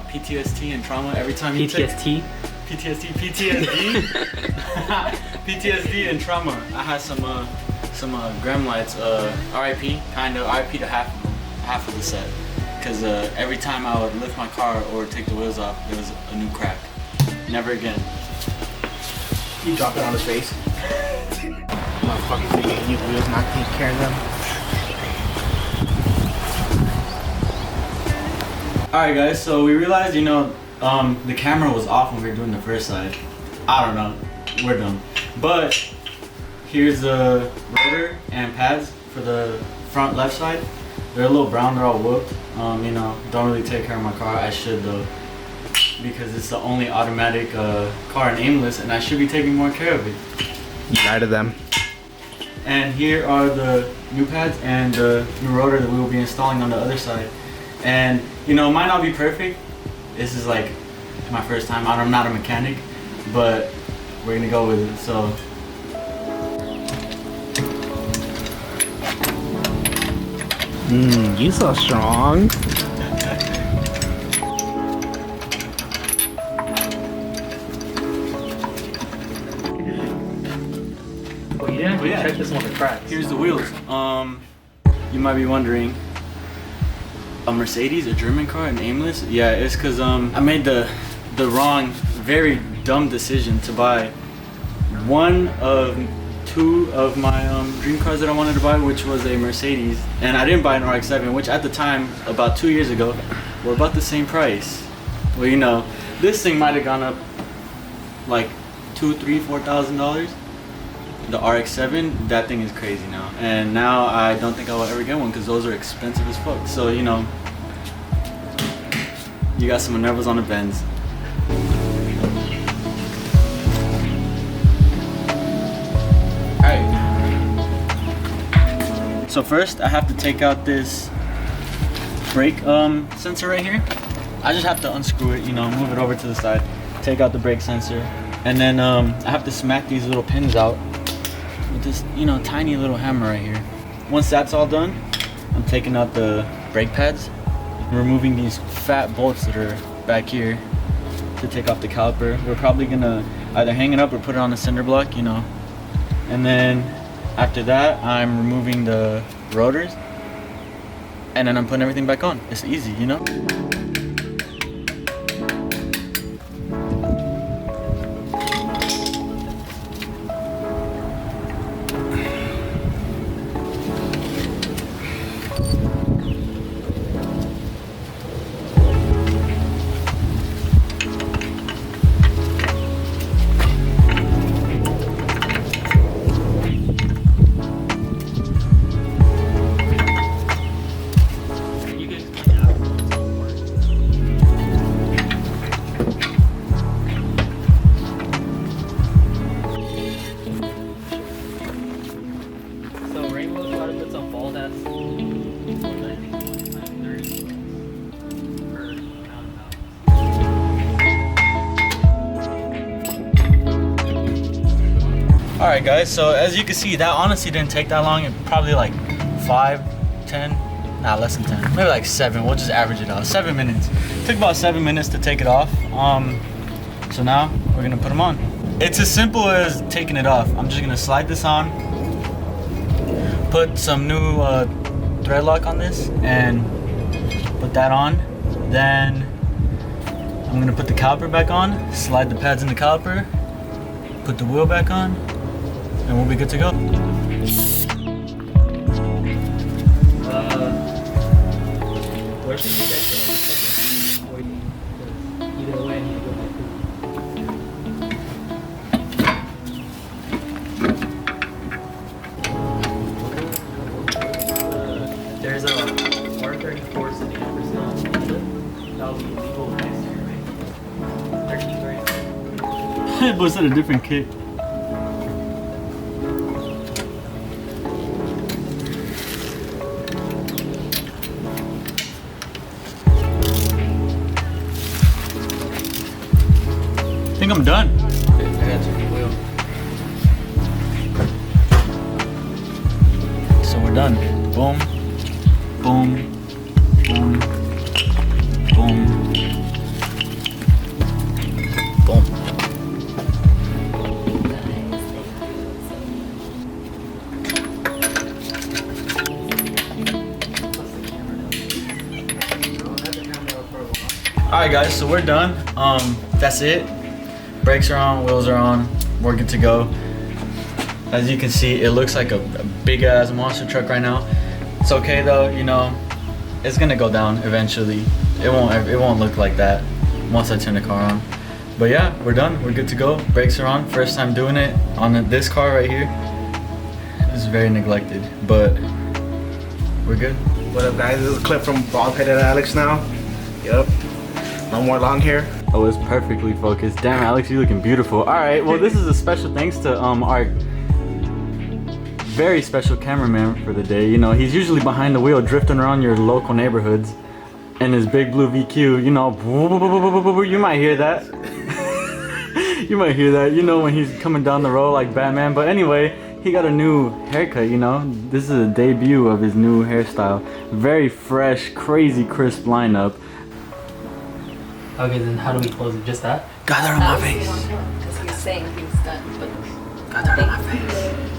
PTSD and trauma every time you PTSD? PTSD PTSD and trauma. I had some gram lights, RIP, kind of RIP to half of the set, because every time I would lift my car or take the wheels off, there was a new crack. Never again. He dropped it on his face. Motherfuckers taking new wheels, not taking care of them. Alright guys, so we realized, you know, the camera was off when we were doing the first side. I don't know, we're dumb. But here's the rotor and pads for the front left side. They're a little brown, they're all whooped. You know, don't really take care of my car. I should though, because it's the only automatic car in Aimless, and I should be taking more care of it. You lied to them. And here are the new pads and the new rotor that we will be installing on the other side. And you know, it might not be perfect. This is like my first time out. I'm not a mechanic, but we're gonna go with it. So you so strong. Well, you didn't check this one for cracks. here's the wheels. You might be wondering, a Mercedes, a German car, an Aimless? Yeah, it's because I made the wrong, very dumb decision to buy one of two of my dream cars that I wanted to buy, which was a Mercedes, and I didn't buy an RX-7, which at the time, about 2 years ago, were about the same price. Well, you know, this thing might have gone up like $2,000, $3,000, $4,000. The RX-7, that thing is crazy now, and now I don't think I will ever get one because those are expensive as fuck. So you know, you got some Minervas on the Benz. Alright, so first I have to take out this brake sensor right here. I just have to unscrew it, you know, move it over to the side, take out the brake sensor, and then I have to smack these little pins out with this, you know, tiny little hammer right here. Once that's all done, I'm taking out the brake pads, removing these fat bolts that are back here to take off the caliper. We're probably gonna either hang it up or put it on the cinder block, you know. And then after that, I'm removing the rotors, and then I'm putting everything back on. It's easy, you know. Alright guys, so as you can see, that honestly didn't take that long. It probably like 5, 10, nah, less than 10, maybe like 7. We'll just average it out. 7 minutes. It took about 7 minutes to take it off. So now we're gonna put them on. It's as simple as taking it off. I'm just gonna slide this on, put some new thread lock on this, and put that on. Then I'm gonna put the caliper back on, slide the pads in the caliper, put the wheel back on, and we'll be good to go. Where's the ejector? Either way, I need to go back to. There's a R34 sitting at Brazil. That will be legal next year, right? 13 grand. But it's at a different kit. I think I'm done. I got your wheel. So we're done. Boom, boom, boom, boom, Alright guys, so we're done. That's it. Brakes are on, wheels are on, we're good to go. As you can see, it looks like a big ass monster truck right now. It's okay though, you know, it's gonna go down eventually. It won't look like that once I turn the car on. But yeah, we're done, we're good to go. Brakes are on, first time doing it on this car right here. It's very neglected, but we're good. What up, guys? This is a clip from bald-headed Alex now. Yep. No more long hair. Oh, it's perfectly focused. Damn, Alex, you're looking beautiful. All right, well, this is a special thanks to our very special cameraman for the day. You know, he's usually behind the wheel, drifting around your local neighborhoods in his big blue VQ. You know, you might hear that. You might hear that. You know, when he's coming down the road like Batman. But anyway, he got a new haircut. You know, this is a debut of his new hairstyle. Very fresh, crazy, crisp lineup. Okay, then how do we close it? Just that? Got that on my face. Because he's saying he's done, but Got that on my face.